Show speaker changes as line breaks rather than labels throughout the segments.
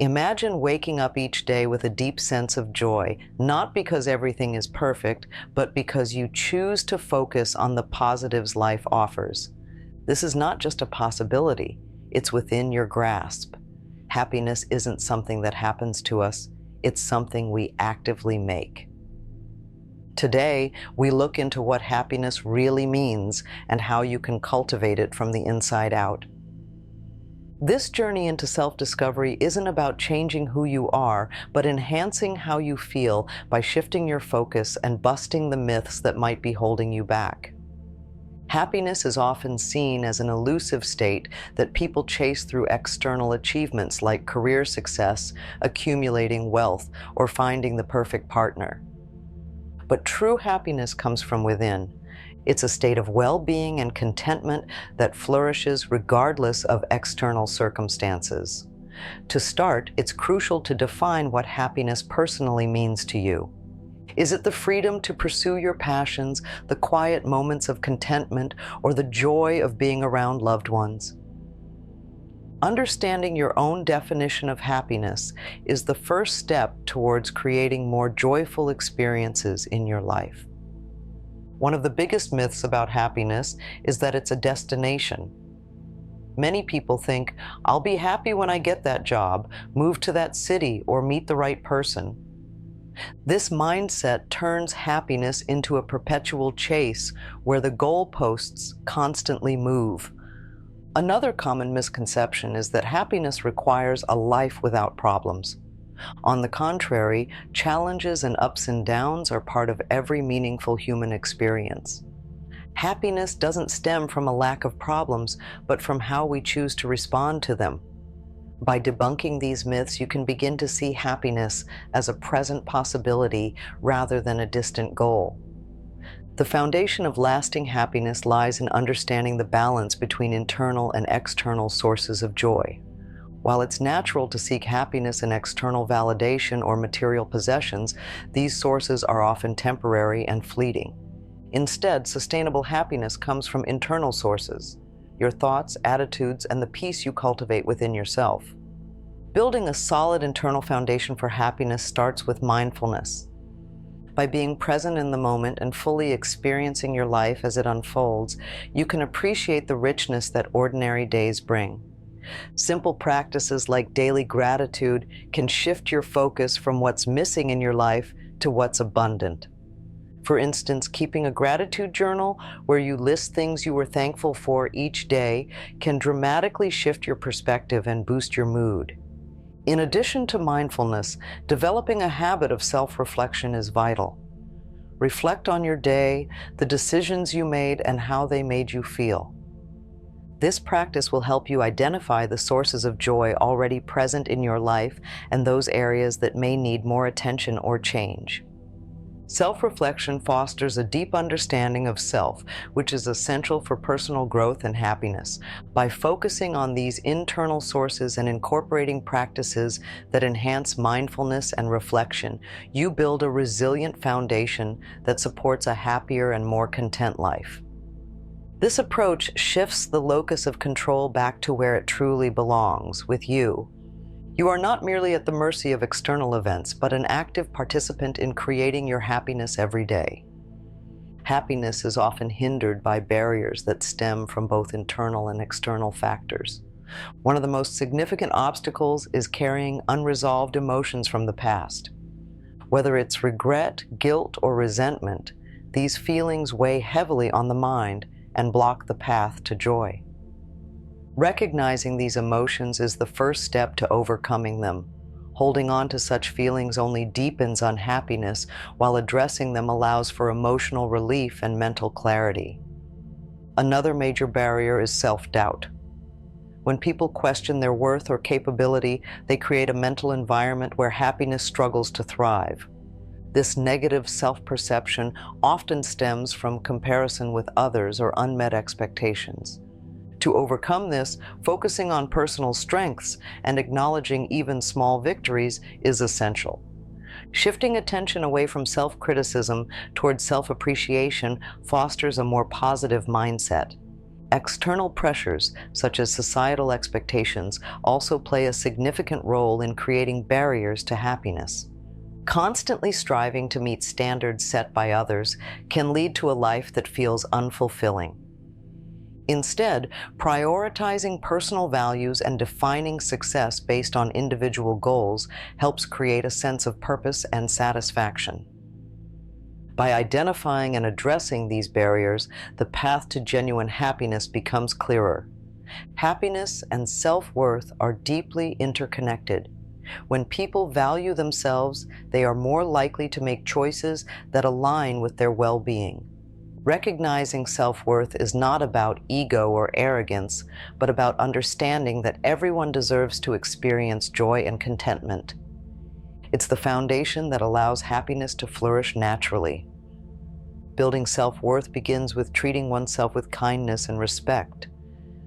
Imagine waking up each day with a deep sense of joy, not because everything is perfect, but because you choose to focus on the positives life offers. This is not just a possibility, it's within your grasp. Happiness isn't something that happens to us, it's something we actively make. Today, we look into what happiness really means and how you can cultivate it from the inside out. This journey into self-discovery isn't about changing who you are, but enhancing how you feel by shifting your focus and busting the myths that might be holding you back. Happiness is often seen as an elusive state that people chase through external achievements like career success, accumulating wealth, or finding the perfect partner. But true happiness comes from within. It's a state of well-being and contentment that flourishes regardless of external circumstances. To start, it's crucial to define what happiness personally means to you. Is it the freedom to pursue your passions, the quiet moments of contentment, or the joy of being around loved ones? Understanding your own definition of happiness is the first step towards creating more joyful experiences in your life. One of the biggest myths about happiness is that it's a destination. Many people think, I'll be happy when I get that job, move to that city, or meet the right person. This mindset turns happiness into a perpetual chase where the goalposts constantly move. Another common misconception is that happiness requires a life without problems. On the contrary, challenges and ups and downs are part of every meaningful human experience. Happiness doesn't stem from a lack of problems, but from how we choose to respond to them. By debunking these myths, you can begin to see happiness as a present possibility rather than a distant goal. The foundation of lasting happiness lies in understanding the balance between internal and external sources of joy. While it's natural to seek happiness in external validation or material possessions, these sources are often temporary and fleeting. Instead, sustainable happiness comes from internal sources, your thoughts, attitudes, and the peace you cultivate within yourself. Building a solid internal foundation for happiness starts with mindfulness. By being present in the moment and fully experiencing your life as it unfolds, you can appreciate the richness that ordinary days bring. Simple practices like daily gratitude can shift your focus from what's missing in your life to what's abundant. For instance, keeping a gratitude journal where you list things you were thankful for each day can dramatically shift your perspective and boost your mood. In addition to mindfulness, developing a habit of self-reflection is vital. Reflect on your day, the decisions you made, and how they made you feel. This practice will help you identify the sources of joy already present in your life and those areas that may need more attention or change. Self-reflection fosters a deep understanding of self, which is essential for personal growth and happiness. By focusing on these internal sources and incorporating practices that enhance mindfulness and reflection, you build a resilient foundation that supports a happier and more content life. This approach shifts the locus of control back to where it truly belongs, with you. You are not merely at the mercy of external events, but an active participant in creating your happiness every day. Happiness is often hindered by barriers that stem from both internal and external factors. One of the most significant obstacles is carrying unresolved emotions from the past. Whether it's regret, guilt, or resentment, these feelings weigh heavily on the mind and block the path to joy. Recognizing these emotions is the first step to overcoming them. Holding on to such feelings only deepens unhappiness, while addressing them allows for emotional relief and mental clarity. Another major barrier is self-doubt. When people question their worth or capability, they create a mental environment where happiness struggles to thrive. This negative self-perception often stems from comparison with others or unmet expectations. To overcome this, focusing on personal strengths and acknowledging even small victories is essential. Shifting attention away from self-criticism towards self-appreciation fosters a more positive mindset. External pressures, such as societal expectations, also play a significant role in creating barriers to happiness. Constantly striving to meet standards set by others can lead to a life that feels unfulfilling. Instead, prioritizing personal values and defining success based on individual goals helps create a sense of purpose and satisfaction. By identifying and addressing these barriers, the path to genuine happiness becomes clearer. Happiness and self-worth are deeply interconnected. When people value themselves, they are more likely to make choices that align with their well-being. Recognizing self-worth is not about ego or arrogance, but about understanding that everyone deserves to experience joy and contentment. It's the foundation that allows happiness to flourish naturally. Building self-worth begins with treating oneself with kindness and respect.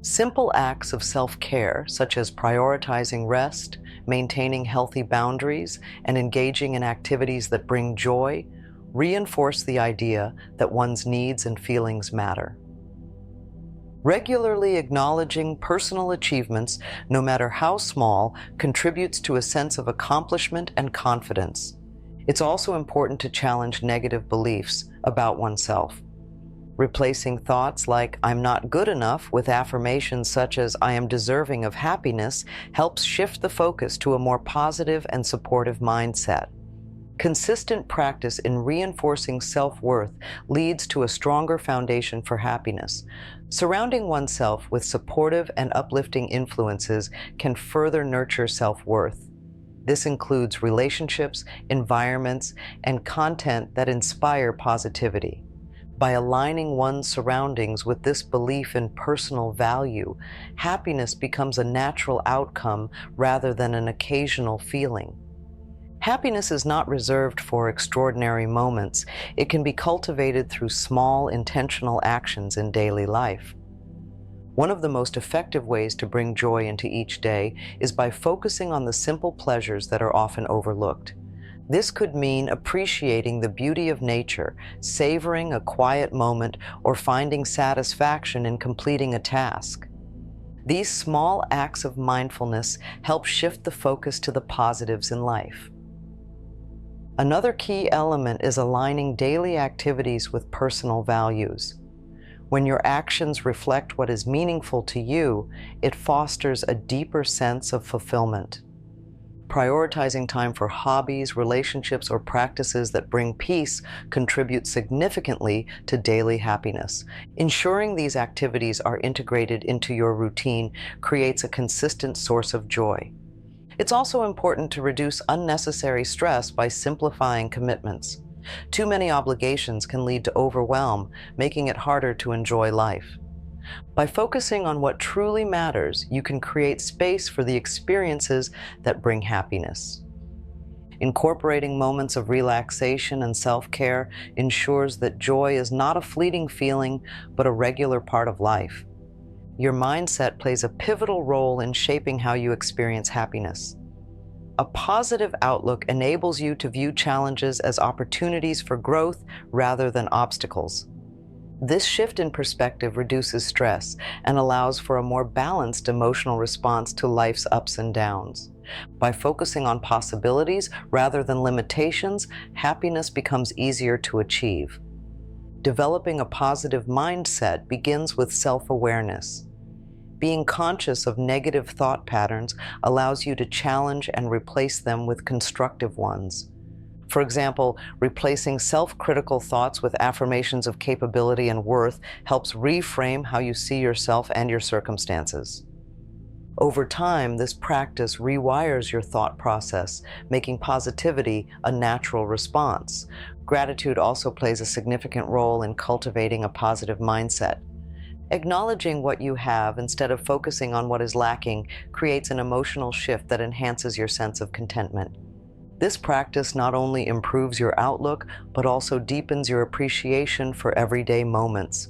Simple acts of self-care, such as prioritizing rest, maintaining healthy boundaries, and engaging in activities that bring joy, reinforce the idea that one's needs and feelings matter. Regularly acknowledging personal achievements, no matter how small, contributes to a sense of accomplishment and confidence. It's also important to challenge negative beliefs about oneself. Replacing thoughts like "I'm not good enough" with affirmations such as "I am deserving of happiness" helps shift the focus to a more positive and supportive mindset. Consistent practice in reinforcing self-worth leads to a stronger foundation for happiness. Surrounding oneself with supportive and uplifting influences can further nurture self-worth. This includes relationships, environments, and content that inspire positivity. By aligning one's surroundings with this belief in personal value, happiness becomes a natural outcome rather than an occasional feeling. Happiness is not reserved for extraordinary moments. It can be cultivated through small, intentional actions in daily life. One of the most effective ways to bring joy into each day is by focusing on the simple pleasures that are often overlooked. This could mean appreciating the beauty of nature, savoring a quiet moment, or finding satisfaction in completing a task. These small acts of mindfulness help shift the focus to the positives in life. Another key element is aligning daily activities with personal values. When your actions reflect what is meaningful to you, it fosters a deeper sense of fulfillment. Prioritizing time for hobbies, relationships, or practices that bring peace contributes significantly to daily happiness. Ensuring these activities are integrated into your routine creates a consistent source of joy. It's also important to reduce unnecessary stress by simplifying commitments. Too many obligations can lead to overwhelm, making it harder to enjoy life. By focusing on what truly matters, you can create space for the experiences that bring happiness. Incorporating moments of relaxation and self-care ensures that joy is not a fleeting feeling, but a regular part of life. Your mindset plays a pivotal role in shaping how you experience happiness. A positive outlook enables you to view challenges as opportunities for growth rather than obstacles. This shift in perspective reduces stress and allows for a more balanced emotional response to life's ups and downs. By focusing on possibilities rather than limitations, happiness becomes easier to achieve. Developing a positive mindset begins with self-awareness. Being conscious of negative thought patterns allows you to challenge and replace them with constructive ones. For example, replacing self-critical thoughts with affirmations of capability and worth helps reframe how you see yourself and your circumstances. Over time, this practice rewires your thought process, making positivity a natural response. Gratitude also plays a significant role in cultivating a positive mindset. Acknowledging what you have instead of focusing on what is lacking creates an emotional shift that enhances your sense of contentment. This practice not only improves your outlook, but also deepens your appreciation for everyday moments.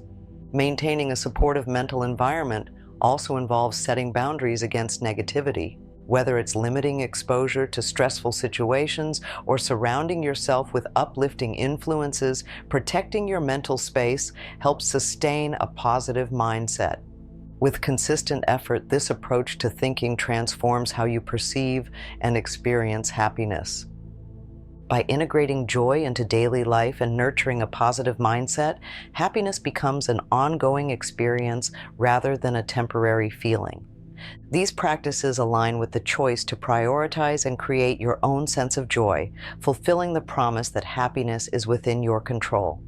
Maintaining a supportive mental environment also involves setting boundaries against negativity. Whether it's limiting exposure to stressful situations or surrounding yourself with uplifting influences, protecting your mental space helps sustain a positive mindset. With consistent effort, this approach to thinking transforms how you perceive and experience happiness. By integrating joy into daily life and nurturing a positive mindset, happiness becomes an ongoing experience rather than a temporary feeling. These practices align with the choice to prioritize and create your own sense of joy, fulfilling the promise that happiness is within your control.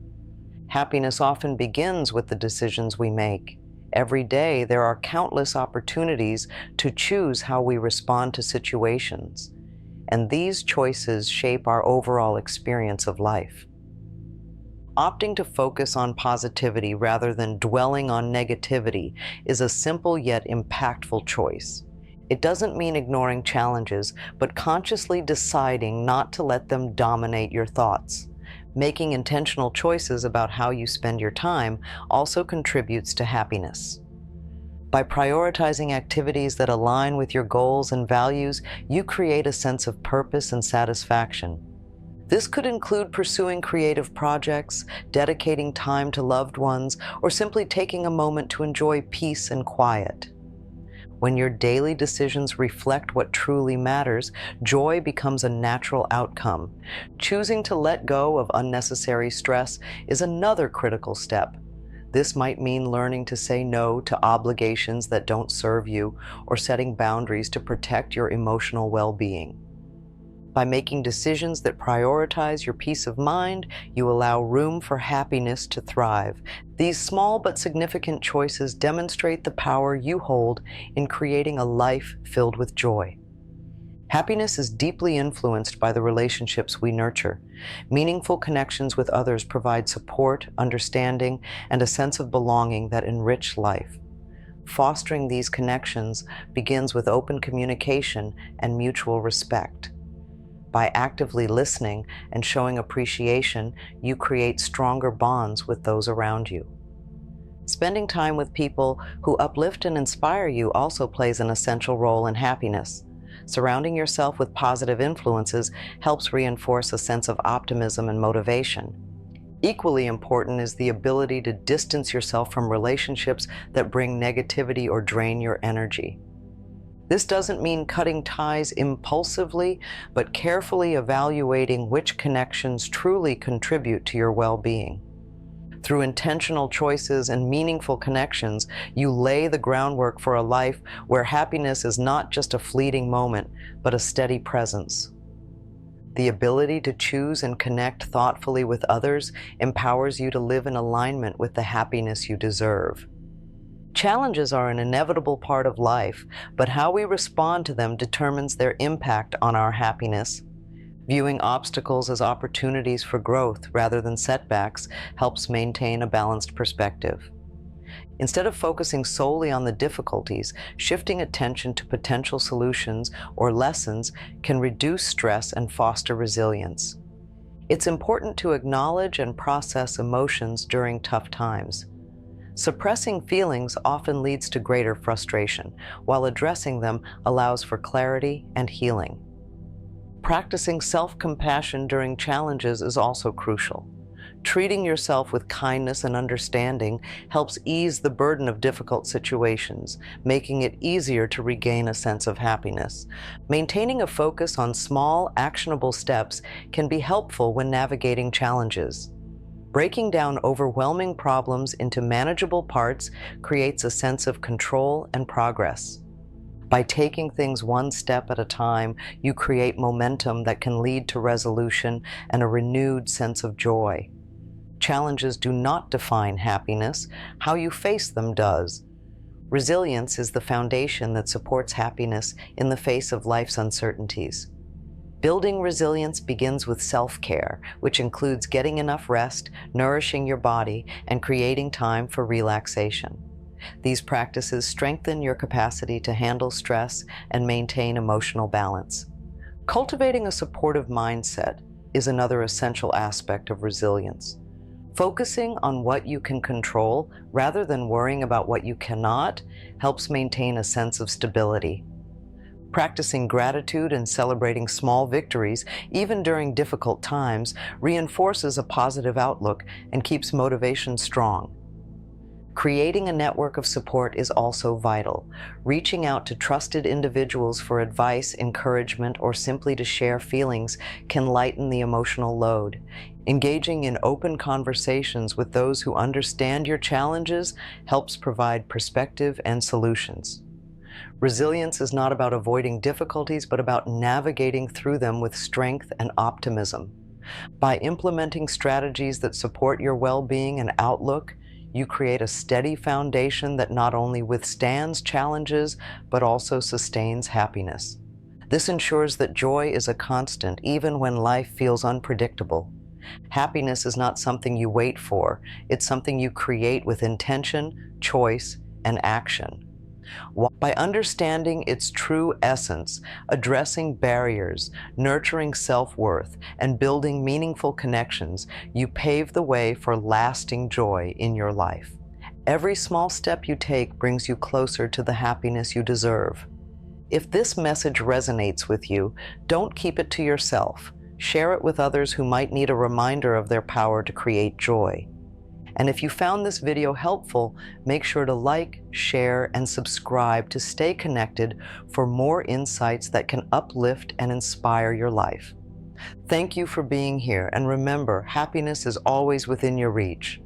Happiness often begins with the decisions we make. Every day, there are countless opportunities to choose how we respond to situations, and these choices shape our overall experience of life. Opting to focus on positivity rather than dwelling on negativity is a simple yet impactful choice. It doesn't mean ignoring challenges, but consciously deciding not to let them dominate your thoughts. Making intentional choices about how you spend your time also contributes to happiness. By prioritizing activities that align with your goals and values, you create a sense of purpose and satisfaction. This could include pursuing creative projects, dedicating time to loved ones, or simply taking a moment to enjoy peace and quiet. When your daily decisions reflect what truly matters, joy becomes a natural outcome. Choosing to let go of unnecessary stress is another critical step. This might mean learning to say no to obligations that don't serve you, or setting boundaries to protect your emotional well-being. By making decisions that prioritize your peace of mind, you allow room for happiness to thrive. These small but significant choices demonstrate the power you hold in creating a life filled with joy. Happiness is deeply influenced by the relationships we nurture. Meaningful connections with others provide support, understanding, and a sense of belonging that enrich life. Fostering these connections begins with open communication and mutual respect. By actively listening and showing appreciation, you create stronger bonds with those around you. Spending time with people who uplift and inspire you also plays an essential role in happiness. Surrounding yourself with positive influences helps reinforce a sense of optimism and motivation. Equally important is the ability to distance yourself from relationships that bring negativity or drain your energy. This doesn't mean cutting ties impulsively, but carefully evaluating which connections truly contribute to your well-being. Through intentional choices and meaningful connections, you lay the groundwork for a life where happiness is not just a fleeting moment, but a steady presence. The ability to choose and connect thoughtfully with others empowers you to live in alignment with the happiness you deserve. Challenges are an inevitable part of life, but how we respond to them determines their impact on our happiness. Viewing obstacles as opportunities for growth rather than setbacks helps maintain a balanced perspective. Instead of focusing solely on the difficulties, shifting attention to potential solutions or lessons can reduce stress and foster resilience. It's important to acknowledge and process emotions during tough times. Suppressing feelings often leads to greater frustration, while addressing them allows for clarity and healing. Practicing self-compassion during challenges is also crucial. Treating yourself with kindness and understanding helps ease the burden of difficult situations, making it easier to regain a sense of happiness. Maintaining a focus on small, actionable steps can be helpful when navigating challenges. Breaking down overwhelming problems into manageable parts creates a sense of control and progress. By taking things one step at a time, you create momentum that can lead to resolution and a renewed sense of joy. Challenges do not define happiness, how you face them does. Resilience is the foundation that supports happiness in the face of life's uncertainties. Building resilience begins with self-care, which includes getting enough rest, nourishing your body, and creating time for relaxation. These practices strengthen your capacity to handle stress and maintain emotional balance. Cultivating a supportive mindset is another essential aspect of resilience. Focusing on what you can control rather than worrying about what you cannot helps maintain a sense of stability. Practicing gratitude and celebrating small victories, even during difficult times, reinforces a positive outlook and keeps motivation strong. Creating a network of support is also vital. Reaching out to trusted individuals for advice, encouragement, or simply to share feelings can lighten the emotional load. Engaging in open conversations with those who understand your challenges helps provide perspective and solutions. Resilience is not about avoiding difficulties, but about navigating through them with strength and optimism. By implementing strategies that support your well-being and outlook, you create a steady foundation that not only withstands challenges, but also sustains happiness. This ensures that joy is a constant, even when life feels unpredictable. Happiness is not something you wait for, it's something you create with intention, choice, and action. By understanding its true essence, addressing barriers, nurturing self-worth, and building meaningful connections, you pave the way for lasting joy in your life. Every small step you take brings you closer to the happiness you deserve. If this message resonates with you, don't keep it to yourself. Share it with others who might need a reminder of their power to create joy. And if you found this video helpful, make sure to like, share, and subscribe to stay connected for more insights that can uplift and inspire your life. Thank you for being here, and remember, happiness is always within your reach.